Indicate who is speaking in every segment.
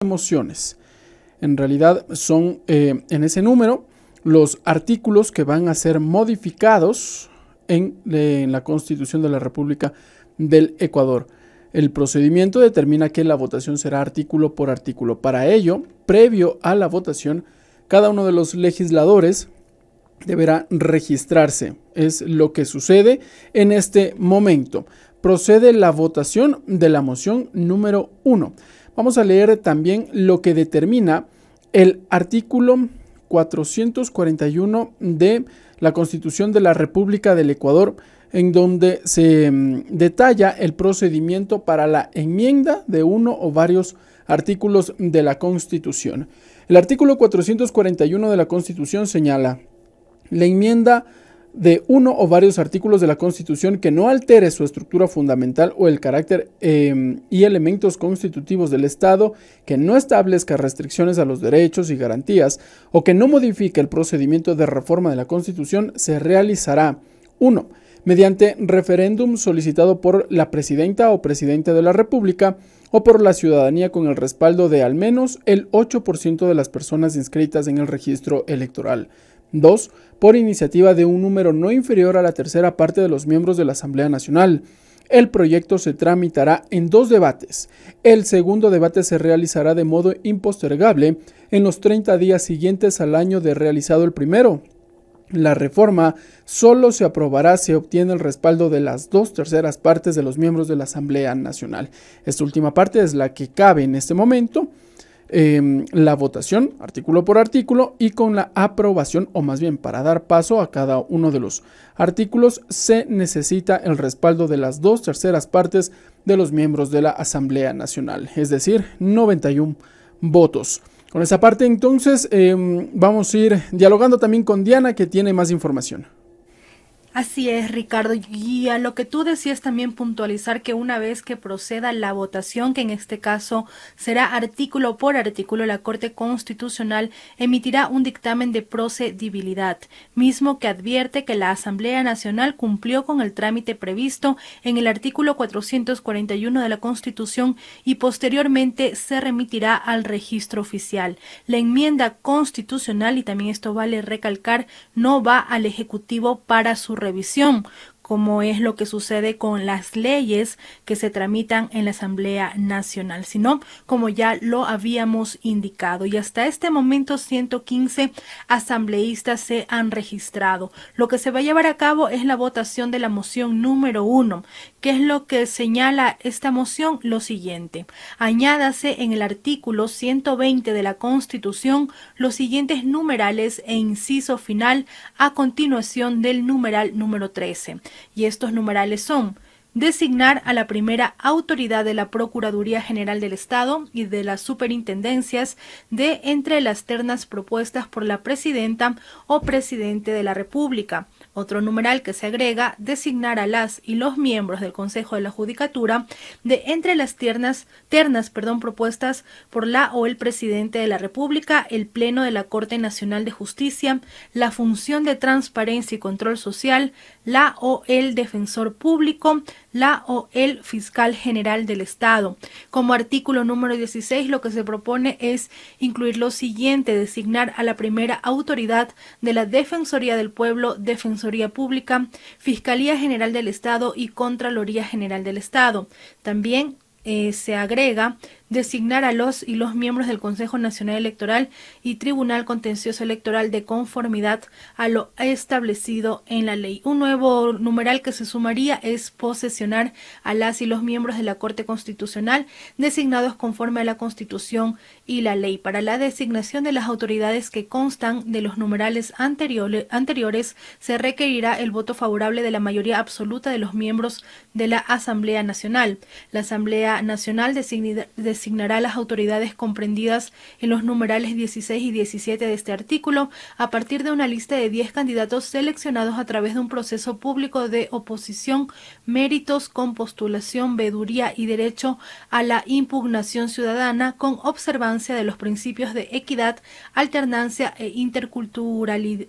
Speaker 1: mociones. En realidad son en ese número los artículos que van a ser modificados en la Constitución de la República del Ecuador. El procedimiento determina que la votación será artículo por artículo. Para ello, previo a la votación, cada uno de los legisladores deberá registrarse. Es lo que sucede en este momento. Procede la votación de la moción número 1. Vamos a leer también lo que determina el artículo 441 de la Constitución de la República del Ecuador, en donde se detalla el procedimiento para la enmienda de uno o varios artículos de la Constitución. El artículo 441 de la Constitución señala: la enmienda de uno o varios artículos de la Constitución que no altere su estructura fundamental o el carácter y elementos constitutivos del Estado, que no establezca restricciones a los derechos y garantías o que no modifique el procedimiento de reforma de la Constitución, se realizará: 1. Mediante referéndum solicitado por la presidenta o presidente de la República o por la ciudadanía con el respaldo de al menos el 8% de las personas inscritas en el registro electoral. 2. Por iniciativa de un número no inferior a la tercera parte de los miembros de la Asamblea Nacional. El proyecto se tramitará en 2 debates. El segundo debate se realizará de modo impostergable en los 30 días siguientes al año de realizado el primero. La reforma solo se aprobará si obtiene el respaldo de las 2/3 partes de los miembros de la Asamblea Nacional. Esta última parte es la que cabe en este momento. La votación artículo por artículo, y con la aprobación, o más bien para dar paso a cada uno de los artículos, se necesita el respaldo de las 2/3 partes de los miembros de la Asamblea Nacional, es decir, 91 votos. Con esa parte entonces vamos a ir dialogando también con Diana, que tiene más información.
Speaker 2: Así es, Ricardo, y a lo que tú decías también puntualizar que una vez que proceda la votación, que en este caso será artículo por artículo, la Corte Constitucional emitirá un dictamen de procedibilidad, mismo que advierte que la Asamblea Nacional cumplió con el trámite previsto en el artículo 441 de la Constitución y posteriormente se remitirá al registro oficial. La enmienda constitucional, y también esto vale recalcar, no va al Ejecutivo para su revisión, como es lo que sucede con las leyes que se tramitan en la Asamblea Nacional, sino como ya lo habíamos indicado. Y hasta este momento 115 asambleístas se han registrado. Lo que se va a llevar a cabo es la votación de la moción número 1. ¿Qué es lo que señala esta moción? Lo siguiente: añádase en el artículo 120 de la Constitución los siguientes numerales e inciso final a continuación del numeral número 13. Y estos numerales son: designar a la primera autoridad de la Procuraduría General del Estado y de las superintendencias de entre las ternas propuestas por la presidenta o presidente de la República. Otro numeral que se agrega: designar a las y los miembros del Consejo de la Judicatura de entre las ternas propuestas por la o el presidente de la República, el Pleno de la Corte Nacional de Justicia, la función de transparencia y control social, la o el defensor público, la o el fiscal general del Estado. Como artículo número 16, lo que se propone es incluir lo siguiente: designar a la primera autoridad de la Defensoría del Pueblo, Defensoría Pública, Fiscalía General del Estado y Contraloría General del Estado. También se agrega: designar a los y los miembros del Consejo Nacional Electoral y Tribunal Contencioso Electoral de conformidad a lo establecido en la ley. Un nuevo numeral que se sumaría es posesionar a las y los miembros de la Corte Constitucional designados conforme a la Constitución y la ley. Para la designación de las autoridades que constan de los numerales anteriores se requerirá el voto favorable de la mayoría absoluta de los miembros de la Asamblea Nacional. La Asamblea Nacional designará las autoridades comprendidas en los numerales 16 y 17 de este artículo a partir de una lista de 10 candidatos seleccionados a través de un proceso público de oposición, méritos con postulación, veeduría y derecho a la impugnación ciudadana, con observancia de los principios de equidad, alternancia e interculturalidad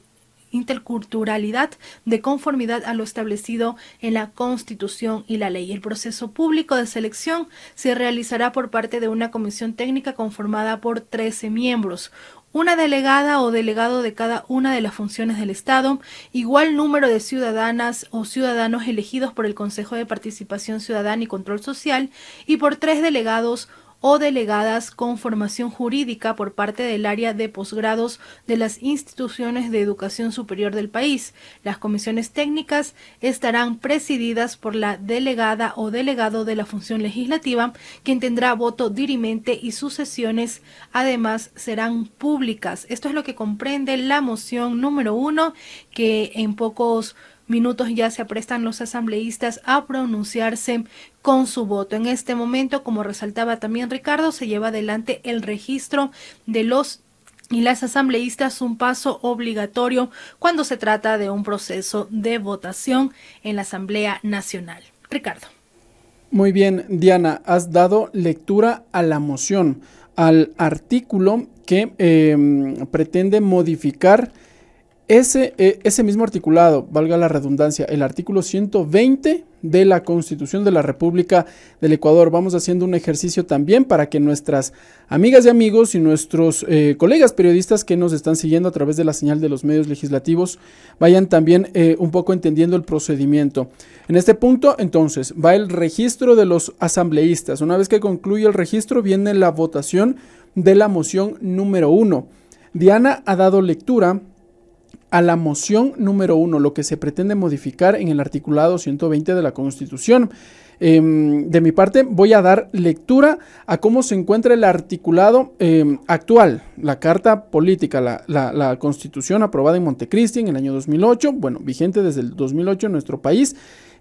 Speaker 2: interculturalidad de conformidad a lo establecido en la Constitución y la ley. El proceso público de selección se realizará por parte de una comisión técnica conformada por 13 miembros, una delegada o delegado de cada una de las funciones del Estado, igual número de ciudadanas o ciudadanos elegidos por el Consejo de Participación Ciudadana y Control Social, y por 3 delegados o delegadas con formación jurídica por parte del área de posgrados de las instituciones de educación superior del país. Las comisiones técnicas estarán presididas por la delegada o delegado de la función legislativa, quien tendrá voto dirimente, y sus sesiones además serán públicas. Esto es lo que comprende la moción número 1, que en pocos minutos ya se aprestan los asambleístas a pronunciarse con su voto. En este momento, como resaltaba también Ricardo, se lleva adelante el registro de los y las asambleístas, un paso obligatorio cuando se trata de un proceso de votación en la Asamblea Nacional. Ricardo.
Speaker 1: Muy bien, Diana, has dado lectura a la moción, al artículo que pretende modificar ese mismo articulado, valga la redundancia, el artículo 120 de la Constitución de la República del Ecuador. Vamos haciendo un ejercicio también para que nuestras amigas y amigos y nuestros colegas periodistas que nos están siguiendo a través de la señal de los medios legislativos vayan también un poco entendiendo el procedimiento. En este punto, entonces, va el registro de los asambleístas. Una vez que concluye el registro, viene la votación de la moción número 1. Diana ha dado lectura a la moción número 1, lo que se pretende modificar en el articulado 120 de la Constitución. De mi parte, voy a dar lectura a cómo se encuentra el articulado actual, la Carta Política, la Constitución aprobada en Montecristi en el año 2008, bueno, vigente desde el 2008 en nuestro país,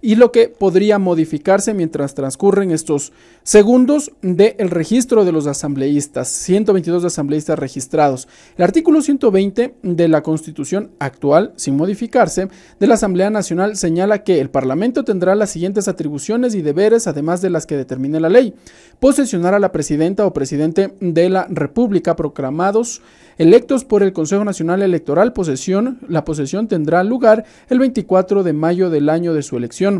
Speaker 1: y lo que podría modificarse mientras transcurren estos segundos del registro de los asambleístas, 122 asambleístas registrados. El artículo 120 de la Constitución actual, sin modificarse, de la Asamblea Nacional señala que el Parlamento tendrá las siguientes atribuciones y deberes, además de las que determine la ley: posesionar a la presidenta o presidente de la República proclamados electos por el Consejo Nacional Electoral. La posesión tendrá lugar el 24 de mayo del año de su elección.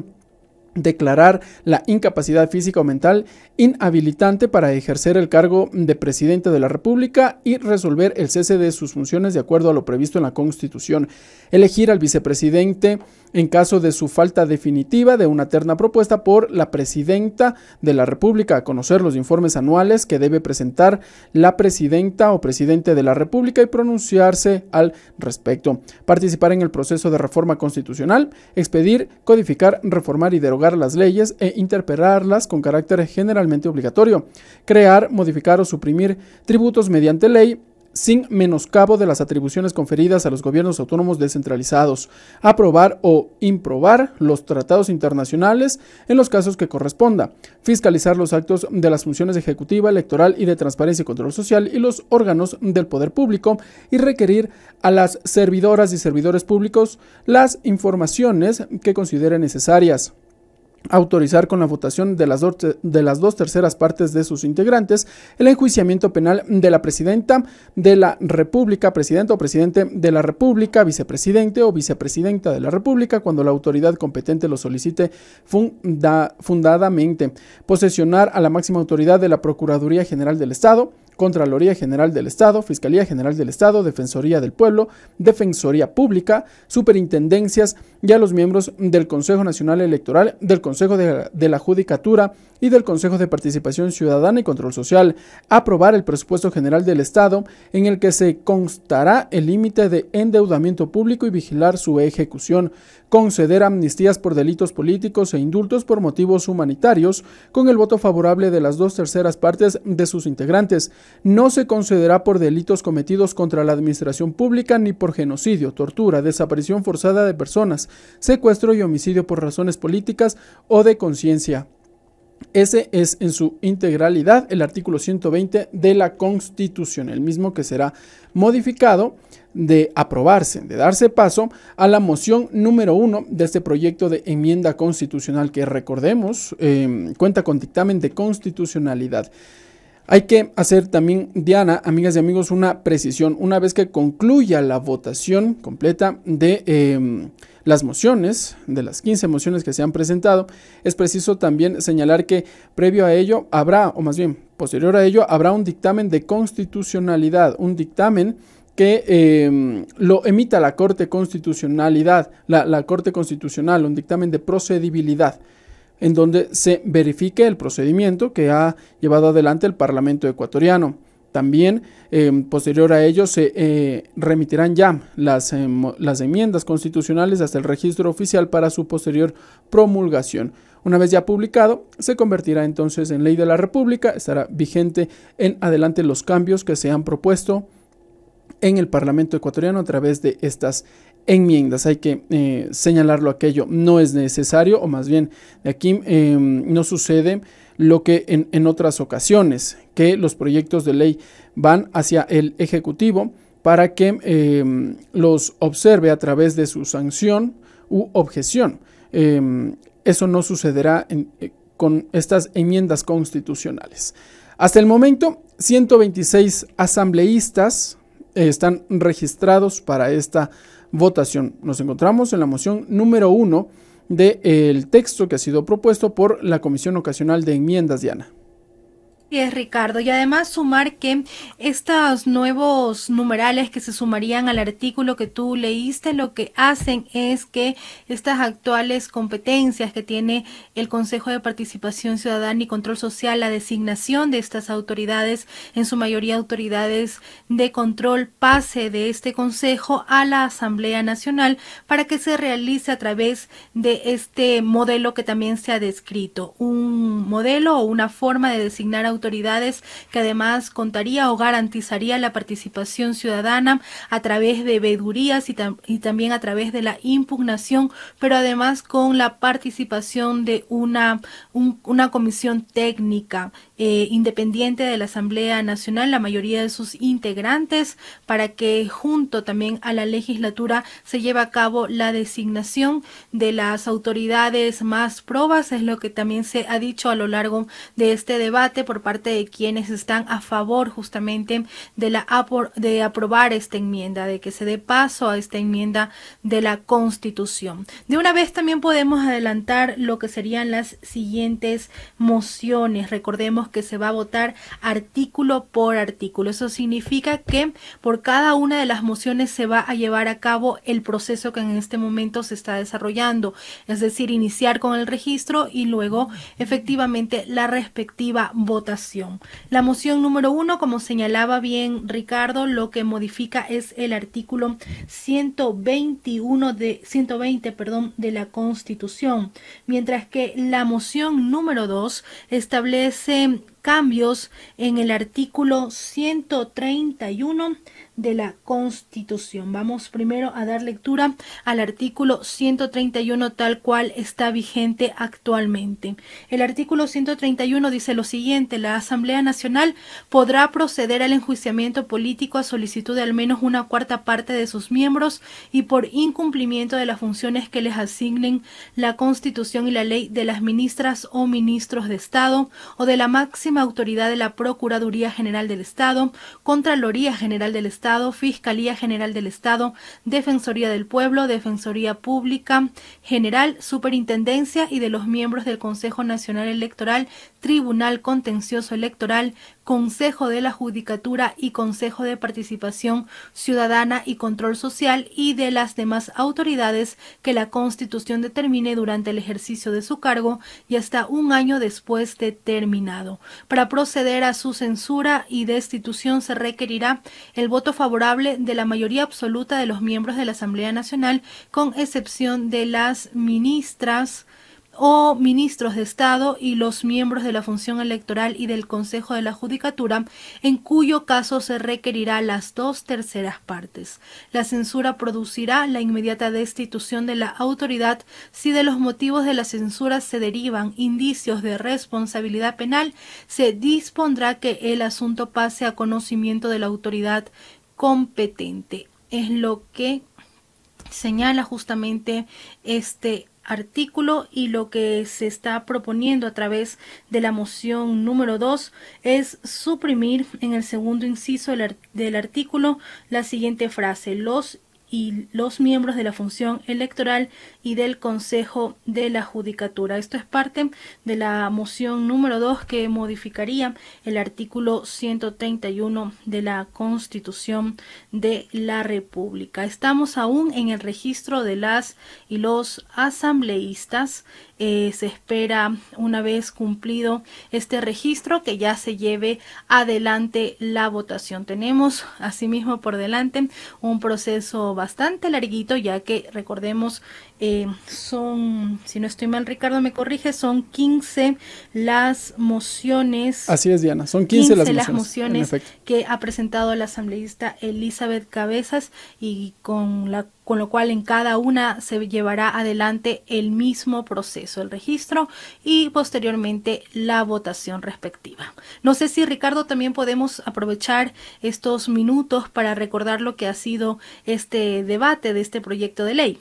Speaker 1: Declarar la incapacidad física o mental inhabilitante para ejercer el cargo de presidente de la República y resolver el cese de sus funciones de acuerdo a lo previsto en la Constitución. Elegir al vicepresidente en caso de su falta definitiva de una terna propuesta por la presidenta de la República. A conocer los informes anuales que debe presentar la presidenta o presidente de la República y pronunciarse al respecto. Participar en el proceso de reforma constitucional. Expedir, codificar, reformar y derogar las leyes e interpelarlas con carácter generalmente obligatorio. Crear, modificar o suprimir tributos mediante ley, sin menoscabo de las atribuciones conferidas a los gobiernos autónomos descentralizados. Aprobar o improbar los tratados internacionales en los casos que corresponda. Fiscalizar los actos de las funciones ejecutiva, electoral y de transparencia y control social y los órganos del poder público, y requerir a las servidoras y servidores públicos las informaciones que considere necesarias. Autorizar con la votación de las 2/3 partes de sus integrantes el enjuiciamiento penal de la presidenta de la República, presidenta o presidente de la República, vicepresidente o vicepresidenta de la República, cuando la autoridad competente lo solicite fundadamente. Posesionar a la máxima autoridad de la Procuraduría General del Estado, Contraloría General del Estado, Fiscalía General del Estado, Defensoría del Pueblo, Defensoría Pública, superintendencias y a los miembros del Consejo Nacional Electoral, del Consejo de la Judicatura y del Consejo de Participación Ciudadana y Control Social. Aprobar el presupuesto general del Estado, en el que se constará el límite de endeudamiento público, y vigilar su ejecución. Conceder amnistías por delitos políticos e indultos por motivos humanitarios con el voto favorable de las 2/3 partes de sus integrantes. No se concederá por delitos cometidos contra la administración pública ni por genocidio, tortura, desaparición forzada de personas, secuestro y homicidio por razones políticas o de conciencia. Ese es en su integralidad el artículo 120 de la Constitución, el mismo que será modificado de aprobarse, de darse paso a la moción número 1 de este proyecto de enmienda constitucional que, recordemos, cuenta con dictamen de constitucionalidad. Hay que hacer también, Diana, amigas y amigos, una precisión. Una vez que concluya la votación completa de las mociones, de las 15 mociones que se han presentado, es preciso también señalar que previo a ello habrá, o más bien posterior a ello, habrá un dictamen de constitucionalidad, un dictamen que lo emita la Corte Constitucionalidad, la Corte Constitucional, un dictamen de procedibilidad, en donde se verifique el procedimiento que ha llevado adelante el Parlamento ecuatoriano. También, posterior a ello, se remitirán ya las enmiendas constitucionales hasta el registro oficial para su posterior promulgación. Una vez ya publicado, se convertirá entonces en ley de la República, estará vigente en adelante los cambios que se han propuesto en el Parlamento ecuatoriano a través de estas enmiendas. Hay que señalarlo, aquello no es necesario, o más bien de aquí no sucede lo que en otras ocasiones, que los proyectos de ley van hacia el Ejecutivo para que los observe a través de su sanción u objeción. Eso no sucederá con estas enmiendas constitucionales. Hasta el momento, 126 asambleístas están registrados para esta votación. Nos encontramos en la moción número 1 del texto que ha sido propuesto por la Comisión Ocasional de Enmiendas, Diana.
Speaker 2: Es Ricardo, y además sumar que estos nuevos numerales que se sumarían al artículo que tú leíste, lo que hacen es que estas actuales competencias que tiene el Consejo de Participación Ciudadana y Control Social, la designación de estas autoridades, en su mayoría autoridades de control, pase de este Consejo a la Asamblea Nacional para que se realice a través de este modelo que también se ha descrito, un modelo o una forma de designar autoridades que además contaría o garantizaría la participación ciudadana a través de veedurías y también a través de la impugnación, pero además con la participación de una comisión técnica independiente de la Asamblea Nacional, la mayoría de sus integrantes, para que junto también a la legislatura se lleve a cabo la designación de las autoridades más probas. Es lo que también se ha dicho a lo largo de este debate por parte de quienes están a favor justamente de aprobar esta enmienda, de que se dé paso a esta enmienda de la Constitución. De una vez también podemos adelantar lo que serían las siguientes mociones. Recordemos que se va a votar artículo por artículo. Eso significa que por cada una de las mociones se va a llevar a cabo el proceso que en este momento se está desarrollando, es decir, iniciar con el registro y luego efectivamente la respectiva votación. La moción número 1, como señalaba bien Ricardo, lo que modifica es el artículo 120 de la Constitución, mientras que la moción número 2 establece cambios en el artículo 131 de la Constitución. Vamos primero a dar lectura al artículo 131 tal cual está vigente actualmente. El artículo 131 dice lo siguiente: la Asamblea Nacional podrá proceder al enjuiciamiento político a solicitud de al menos una cuarta parte de sus miembros y por incumplimiento de las funciones que les asignen la Constitución y la ley de las ministras o ministros de Estado o de la máxima autoridad de la Procuraduría General del Estado, Contraloría General del Estado, Fiscalía General del Estado, Defensoría del Pueblo, Defensoría Pública General, Superintendencia y de los miembros del Consejo Nacional Electoral, Tribunal Contencioso Electoral, Consejo de la Judicatura y Consejo de Participación Ciudadana y Control Social y de las demás autoridades que la Constitución determine durante el ejercicio de su cargo y hasta un año después de terminado. Para proceder a su censura y destitución se requerirá el voto favorable de la mayoría absoluta de los miembros de la Asamblea Nacional, con excepción de las ministras o ministros de Estado y los miembros de la función electoral y del Consejo de la Judicatura, en cuyo caso se requerirá las 2/3 partes. La censura producirá la inmediata destitución de la autoridad si de los motivos de la censura se derivan indicios de responsabilidad penal. Se dispondrá que el asunto pase a conocimiento de la autoridad competente. Es lo que señala justamente este artículo, y lo que se está proponiendo a través de la moción número 2 es suprimir en el segundo inciso del artículo la siguiente frase: los miembros de la función electoral y del Consejo de la Judicatura. Esto es parte de la moción número 2 que modificaría el artículo 131 de la Constitución de la República. Estamos aún en el registro de las y los asambleístas. Se espera, una vez cumplido este registro, que ya se lleve adelante la votación. Tenemos asimismo por delante un proceso bastante larguito, ya que recordemos, son, si no estoy mal, Ricardo me corrige, son 15 las mociones.
Speaker 1: Así es, Diana, son 15
Speaker 2: las mociones que ha presentado la asambleísta Elizabeth Cabezas, y con lo cual en cada una se llevará adelante el mismo proceso, el registro y posteriormente la votación respectiva. No sé si, Ricardo, también podemos aprovechar estos minutos para recordar lo que ha sido este debate de este proyecto de ley.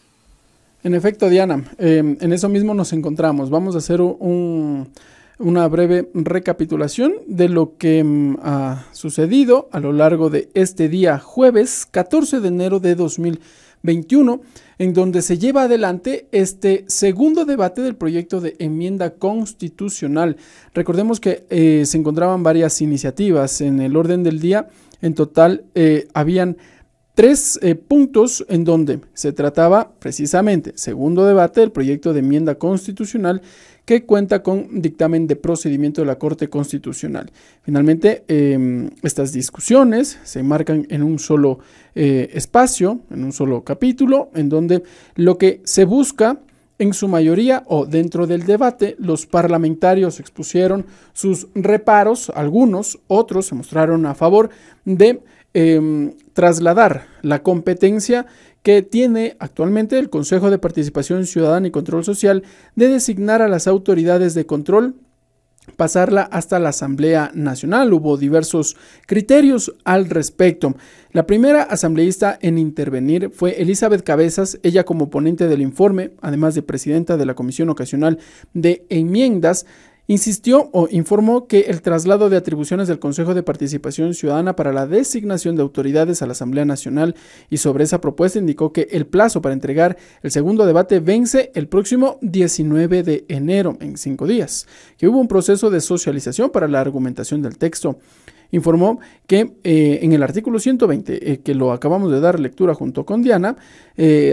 Speaker 1: En efecto, Diana, en eso mismo nos encontramos. Vamos a hacer una breve recapitulación de lo que ha sucedido a lo largo de este día jueves 14 de enero de 2021, en donde se lleva adelante este segundo debate del proyecto de enmienda constitucional. Recordemos que se encontraban varias iniciativas en el orden del día. En total habían 3 puntos en donde se trataba precisamente, segundo debate del proyecto de enmienda constitucional, que cuenta con dictamen de procedimiento de la Corte Constitucional. Finalmente, estas discusiones se enmarcan en un solo espacio, en un solo capítulo, en donde lo que se busca, en su mayoría o dentro del debate, los parlamentarios expusieron sus reparos, algunos, otros se mostraron a favor de trasladar la competencia que tiene actualmente el Consejo de Participación Ciudadana y Control Social de designar a las autoridades de control, pasarla hasta la Asamblea Nacional. Hubo diversos criterios al respecto. La primera asambleísta en intervenir fue Elizabeth Cabezas, ella como ponente del informe, además de presidenta de la Comisión Ocasional de Enmiendas. Insistió o informó que el traslado de atribuciones del Consejo de Participación Ciudadana para la designación de autoridades a la Asamblea Nacional, y sobre esa propuesta indicó que el plazo para entregar el segundo debate vence el próximo 19 de enero, en 5 días, que hubo un proceso de socialización para la argumentación del texto. Informó que en el artículo 120, que lo acabamos de dar lectura junto con Diana,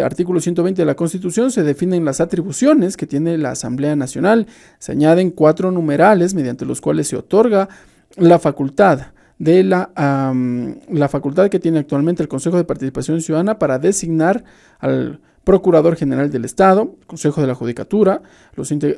Speaker 1: artículo 120 de la Constitución, se definen las atribuciones que tiene la Asamblea Nacional. Se añaden 4 numerales mediante los cuales se otorga la facultad de la facultad que tiene actualmente el Consejo de Participación Ciudadana para designar al Procurador General del Estado, Consejo de la Judicatura,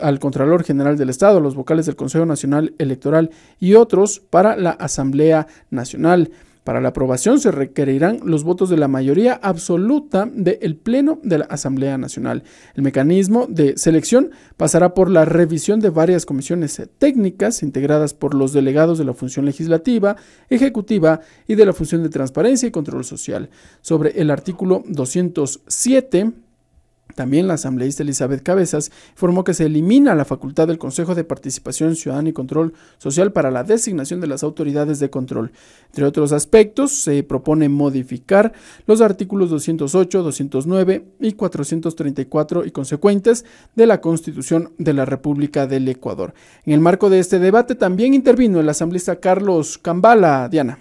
Speaker 1: al Contralor General del Estado, los vocales del Consejo Nacional Electoral y otros para la Asamblea Nacional. Para la aprobación se requerirán los votos de la mayoría absoluta del Pleno de la Asamblea Nacional. El mecanismo de selección pasará por la revisión de varias comisiones técnicas integradas por los delegados de la función legislativa, ejecutiva y de la función de transparencia y control social. Sobre el artículo 207, también la asambleísta Elizabeth Cabezas informó que se elimina la facultad del Consejo de Participación Ciudadana y Control Social para la designación de las autoridades de control. Entre otros aspectos, se propone modificar los artículos 208, 209 y 434 y consecuentes de la Constitución de la República del Ecuador. En el marco de este debate también intervino el asambleísta Carlos Cambala. Diana.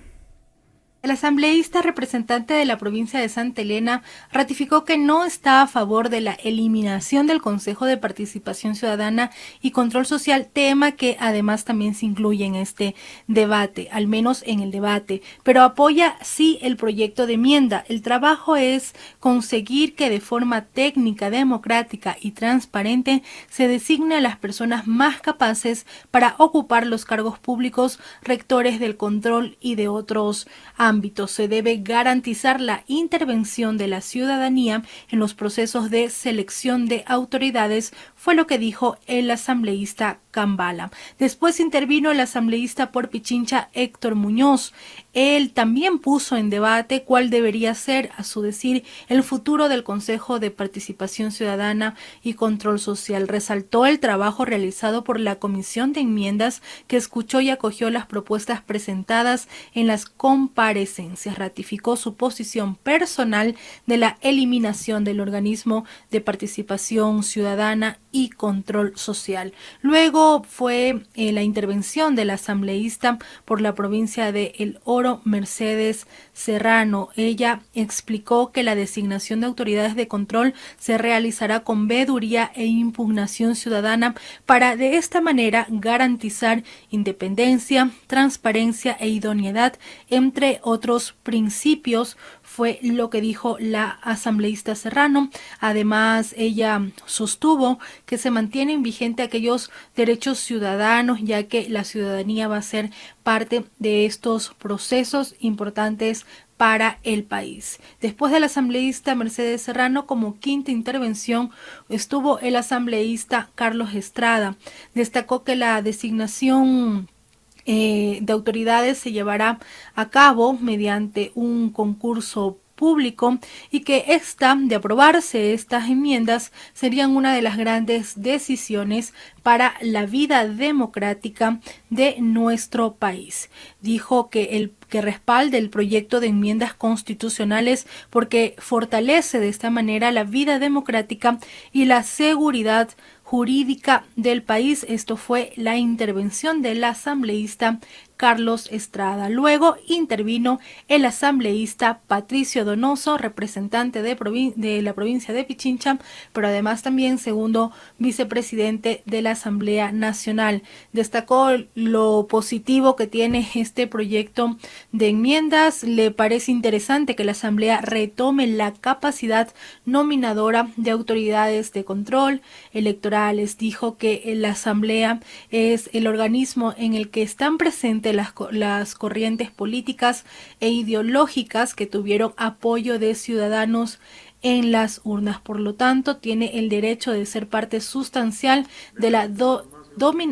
Speaker 2: El asambleísta representante de la provincia de Santa Elena ratificó que no está a favor de la eliminación del Consejo de Participación Ciudadana y Control Social, tema que además también se incluye en este debate, al menos en el debate, pero apoya sí el proyecto de enmienda. El trabajo es conseguir que de forma técnica, democrática y transparente se designe a las personas más capaces para ocupar los cargos públicos, rectores del control y de otros ámbitos. ámbitos. Se debe garantizar la intervención de la ciudadanía en los procesos de selección de autoridades, fue lo que dijo el asambleísta Cambala. Después intervino el asambleísta por Pichincha Héctor Muñoz. Él también puso en debate cuál debería ser, a su decir, el futuro del Consejo de Participación Ciudadana y Control Social. Resaltó el trabajo realizado por la Comisión de Enmiendas, que escuchó y acogió las propuestas presentadas en las comparecencias. Ratificó su posición personal de la eliminación del organismo de participación ciudadana y control social. Luego fue la intervención del asambleísta por la provincia de El Oro, Mercedes Serrano. Ella explicó que la designación de autoridades de control se realizará con veeduría e impugnación ciudadana para de esta manera garantizar independencia, transparencia e idoneidad, entre otros principios, fue lo que dijo la asambleísta Serrano. Además, ella sostuvo que se mantienen vigentes aquellos derechos ciudadanos, ya que la ciudadanía va a ser parte de estos procesos importantes para el país. Después del asambleísta Mercedes Serrano, como quinta intervención, estuvo el asambleísta Carlos Estrada. Destacó que la designación de autoridades se llevará a cabo mediante un concurso público y que de aprobarse estas enmiendas, serían una de las grandes decisiones para la vida democrática de nuestro país. Dijo que respalde el proyecto de enmiendas constitucionales porque fortalece de esta manera la vida democrática y la seguridad jurídica del país. Esto fue la intervención del asambleísta Carlos Estrada. Luego intervino el asambleísta Patricio Donoso, representante de la provincia de Pichincha, pero además también segundo vicepresidente de la Asamblea Nacional. Destacó lo positivo que tiene este proyecto de enmiendas. Le parece interesante que la Asamblea retome la capacidad nominadora de autoridades de control electorales. Dijo que la Asamblea es el organismo en el que están presentes las corrientes políticas e ideológicas que tuvieron apoyo de ciudadanos en las urnas. Por lo tanto, tiene el derecho de ser parte sustancial de la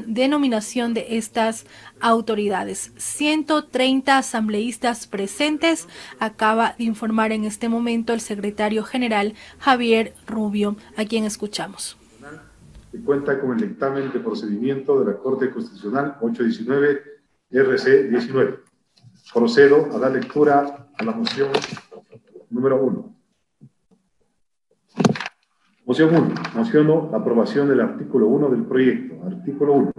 Speaker 2: denominación de estas autoridades. 130 asambleístas presentes, acaba de informar en este momento el secretario general Javier Rubio, a quien escuchamos.
Speaker 3: Que cuenta con el dictamen de procedimiento de la Corte Constitucional 819 RC 19. Procedo a dar lectura a la moción número 1. Moción 1. Mociono la aprobación del artículo 1 del proyecto. Artículo 1.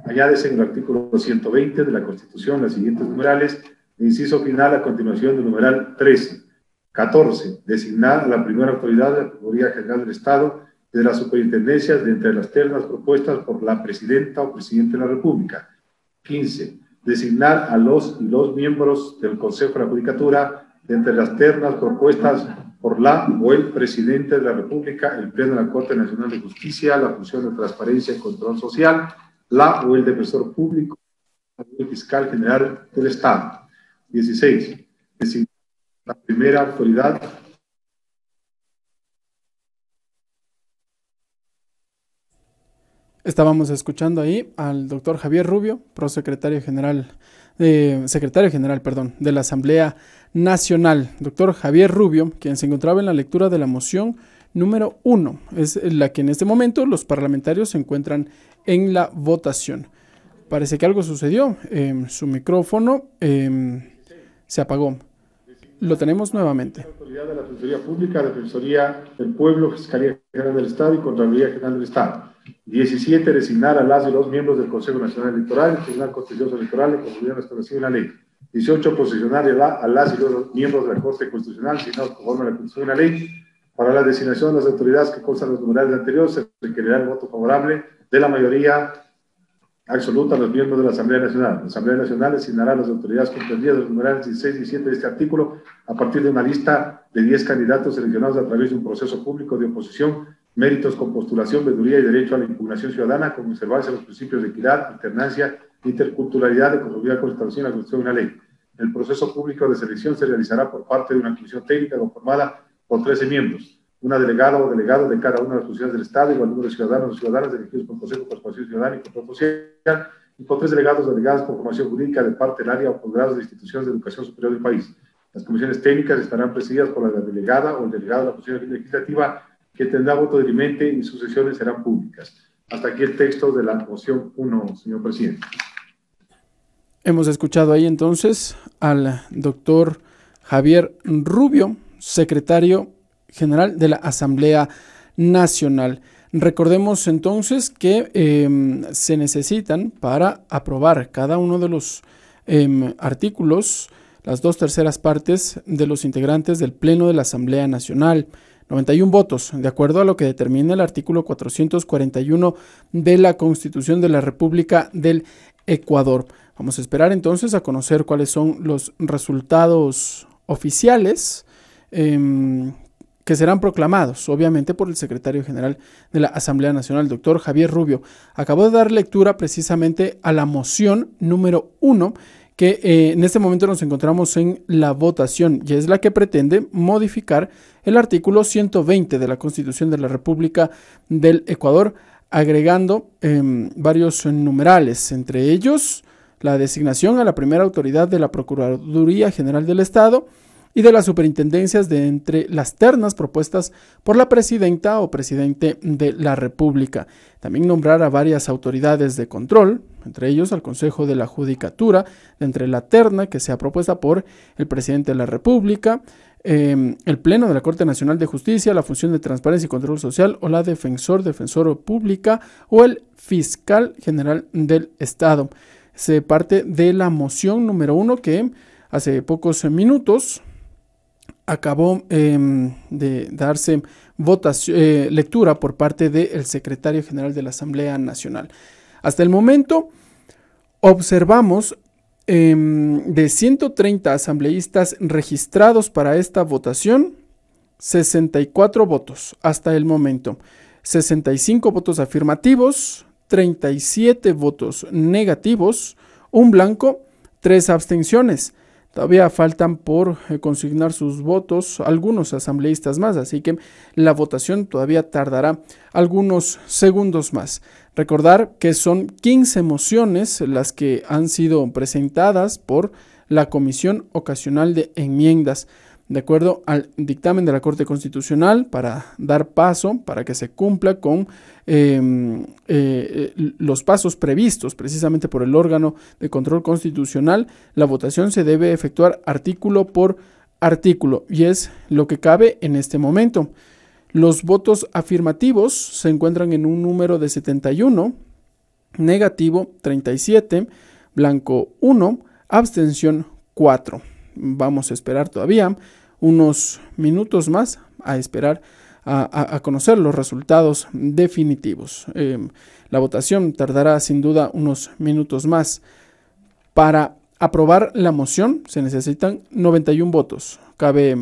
Speaker 3: Añádese en el artículo 120 de la Constitución las siguientes numerales, inciso final a continuación del numeral 13. 14. Designar a la primera autoridad de la Procuraduría General del Estado y de las superintendencias de entre las ternas propuestas por la presidenta o presidente de la República. 15. Designar a los y los miembros del Consejo de la Judicatura de entre las ternas propuestas por la o el presidente de la República, el Pleno de la Corte Nacional de Justicia, la función de transparencia y control social, la o el defensor público, el fiscal general del Estado. 16. Designar la primera autoridad
Speaker 1: Estábamos escuchando ahí al doctor Javier Rubio, secretario general de la Asamblea Nacional. Doctor Javier Rubio, quien se encontraba en la lectura de la moción número 1, es la que en este momento los parlamentarios se encuentran en la votación. Parece que algo sucedió, su micrófono se apagó. Lo tenemos nuevamente.
Speaker 3: Autoridad de la Defensoría Pública, Defensoría del Pueblo, Fiscalía General del Estado y Contraloría General del Estado. 17. Designar a las y los miembros del Consejo Nacional Electoral, el Tribunal Contencioso Electoral y Constitución establecido en la ley. 18. Posicionar a las y los miembros de la Corte Constitucional, designados conforme a la Constitución y la ley. Para la designación de las autoridades que constan los numerales anteriores, se requerirá el voto favorable de la mayoría absoluta a los miembros de la Asamblea Nacional. La Asamblea Nacional designará a las autoridades comprendidas de los numerales 16 y 17 de este artículo a partir de una lista de 10 candidatos seleccionados a través de un proceso público de oposición, méritos con postulación, veeduría y derecho a la impugnación ciudadana, con observancia de los principios de equidad, alternancia, interculturalidad, de conformidad con la Constitución y la Constitución y la ley. El proceso público de selección se realizará por parte de una comisión técnica conformada por 13 miembros, una delegada o delegado de cada una de las funciones del Estado, igual número de ciudadanos o ciudadanas elegidos por el Consejo de Participación Ciudadana y Control Social, y por 3 delegados o delegadas por formación jurídica de parte del área o posgrados de instituciones de educación superior del país. Las comisiones técnicas estarán presididas por la delegada o el delegado de la función legislativa, que tendrá voto dirimente y sus sesiones serán públicas. Hasta aquí el texto de la moción 1, señor presidente.
Speaker 1: Hemos escuchado ahí entonces al doctor Javier Rubio, secretario general de la Asamblea Nacional. Recordemos entonces que se necesitan para aprobar cada uno de los artículos las 2/3 partes de los integrantes del Pleno de la Asamblea Nacional. 91 votos, de acuerdo a lo que determina el artículo 441 de la Constitución de la República del Ecuador. Vamos a esperar entonces a conocer cuáles son los resultados oficiales que serán proclamados, obviamente, por el secretario general de la Asamblea Nacional, doctor Javier Rubio. Acabó de dar lectura precisamente a la moción número 1, que en este momento nos encontramos en la votación, y es la que pretende modificar el artículo 120 de la Constitución de la República del Ecuador, agregando varios numerales, entre ellos la designación a la primera autoridad de la Procuraduría General del Estado y de las superintendencias de entre las ternas propuestas por la presidenta o presidente de la República. También nombrar a varias autoridades de control, entre ellos al Consejo de la Judicatura, de entre la terna que sea propuesta por el presidente de la República, el Pleno de la Corte Nacional de Justicia, la Función de Transparencia y Control Social, o la Defensora Pública, o el Fiscal General del Estado. Se parte de la moción número 1 que hace pocos minutos acabó de darse lectura por parte del secretario general de la Asamblea Nacional. Hasta el momento observamos de 130 asambleístas registrados para esta votación, 64 votos hasta el momento, 65 votos afirmativos, 37 votos negativos, un blanco, 3 abstenciones. Todavía faltan por consignar sus votos algunos asambleístas más, así que la votación todavía tardará algunos segundos más. Recordar que son 15 mociones las que han sido presentadas por la Comisión Ocasional de Enmiendas, de acuerdo al dictamen de la Corte Constitucional, para dar paso, para que se cumpla con los pasos previstos precisamente por el órgano de control constitucional. La votación se debe efectuar artículo por artículo, y es lo que cabe en este momento. Los votos afirmativos se encuentran en un número de 71, negativo 37, blanco 1, abstención 4. Vamos a esperar todavía unos minutos más a esperar a conocer los resultados definitivos. La votación tardará sin duda unos minutos más. Para aprobar la moción se necesitan 91 votos. Cabe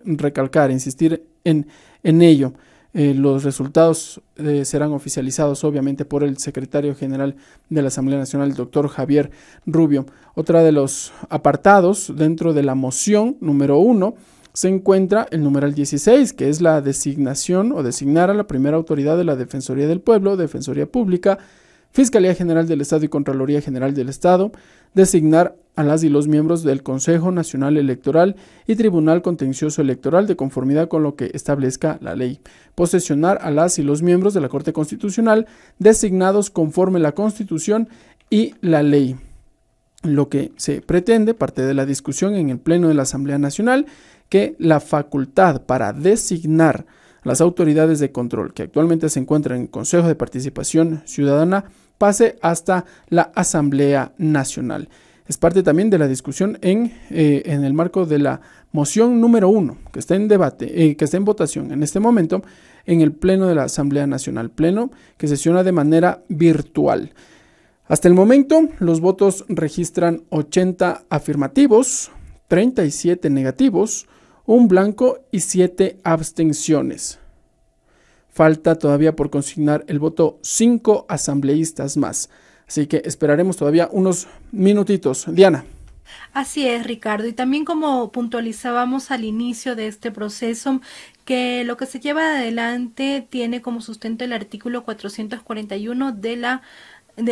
Speaker 1: recalcar, insistir en ello. Los resultados serán oficializados obviamente por el secretario general de la Asamblea Nacional, el doctor Javier Rubio. Otra de los apartados dentro de la moción número 1 se encuentra el numeral 16, que es la designación o designar a la primera autoridad de la Defensoría del Pueblo, Defensoría Pública, Fiscalía General del Estado y Contraloría General del Estado, designar a las y los miembros del Consejo Nacional Electoral y Tribunal Contencioso Electoral de conformidad con lo que establezca la ley, posesionar a las y los miembros de la Corte Constitucional designados conforme la Constitución y la ley. Lo que se pretende, parte de la discusión en el Pleno de la Asamblea Nacional, que la facultad para designar a las autoridades de control que actualmente se encuentran en el Consejo de Participación Ciudadana pase hasta la Asamblea Nacional. Es parte también de la discusión en el marco de la moción número 1, que está en debate, que está en votación en este momento en el Pleno de la Asamblea Nacional, pleno que sesiona de manera virtual. Hasta el momento, los votos registran 80 afirmativos, 37 negativos, un blanco y 7 abstenciones. Falta todavía por consignar el voto 5 asambleístas más. Así que esperaremos todavía unos minutitos. Diana.
Speaker 2: Así es, Ricardo. Y también como puntualizábamos al inicio de este proceso, que lo que se lleva adelante tiene como sustento el artículo 441 de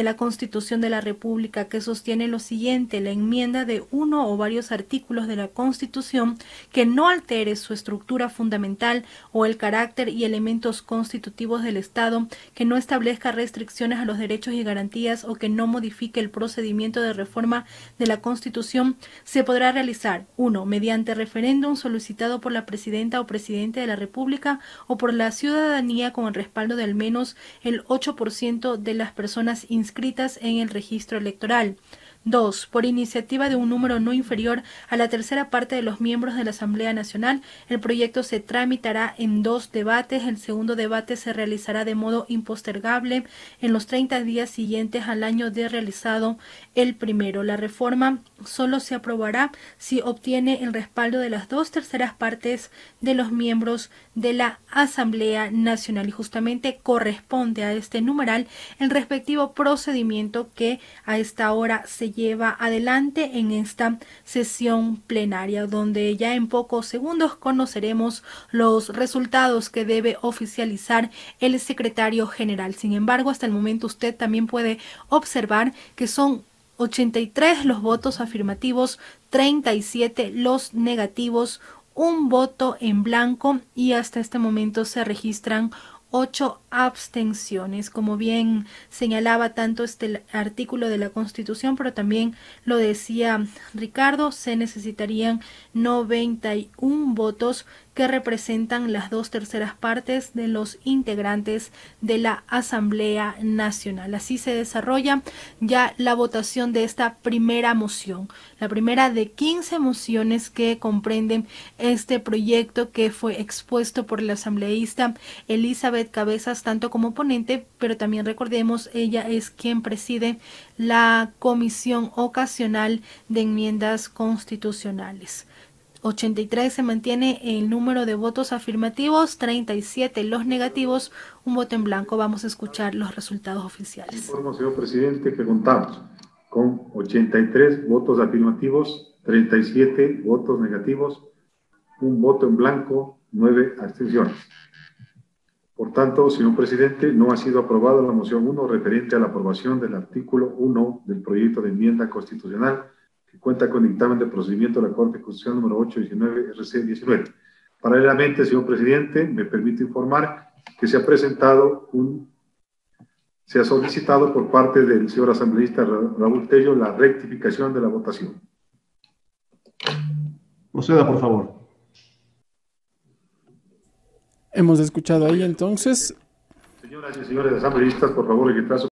Speaker 2: la Constitución de la República, que sostiene lo siguiente: la enmienda de uno o varios artículos de la Constitución que no altere su estructura fundamental o el carácter y elementos constitutivos del Estado, que no establezca restricciones a los derechos y garantías o que no modifique el procedimiento de reforma de la Constitución, se podrá realizar: 1. Mediante referéndum solicitado por la Presidenta o Presidente de la República o por la ciudadanía con el respaldo de al menos el 8% de las personas inscritas en el registro electoral. 2. Por iniciativa de un número no inferior a la tercera parte de los miembros de la Asamblea Nacional, el proyecto se tramitará en 2 debates. El segundo debate se realizará de modo impostergable en los 30 días siguientes al año de realizado el primero. La reforma solo se aprobará si obtiene el respaldo de las 2/3 partes de los miembros de la Asamblea Nacional, y justamente corresponde a este numeral el respectivo procedimiento que a esta hora se lleva adelante en esta sesión plenaria, donde ya en pocos segundos conoceremos los resultados que debe oficializar el secretario general. Sin embargo, hasta el momento usted también puede observar que son 83 los votos afirmativos, 37 los negativos, un voto en blanco, y hasta este momento se registran 8 abstenciones. Como bien señalaba tanto este artículo de la Constitución, pero también lo decía Ricardo, se necesitarían 91 votos que representan las 2/3 partes de los integrantes de la Asamblea Nacional. Así se desarrolla ya la votación de esta primera moción, la primera de 15 mociones que comprenden este proyecto, que fue expuesto por la asambleísta Elizabeth Cabezas, tanto como ponente, pero también recordemos, ella es quien preside la Comisión Ocasional de Enmiendas Constitucionales. 83 se mantiene el número de votos afirmativos, 37 los negativos, un voto en blanco. Vamos a escuchar los resultados oficiales.
Speaker 3: Informo, señor presidente, que contamos con 83 votos afirmativos, 37 votos negativos, un voto en blanco, 9 abstenciones. Por tanto, señor presidente, no ha sido aprobada la moción 1 referente a la aprobación del artículo 1 del proyecto de enmienda constitucional, que cuenta con dictamen de procedimiento de la Corte Constitucional número 819 RC19. Paralelamente, señor presidente, me permito informar que se ha solicitado por parte del señor asambleísta Raúl Tello la rectificación de la votación.
Speaker 4: Proceda, por favor.
Speaker 1: Hemos escuchado ahí entonces.
Speaker 3: Señoras y señores asambleístas, por favor, registrar su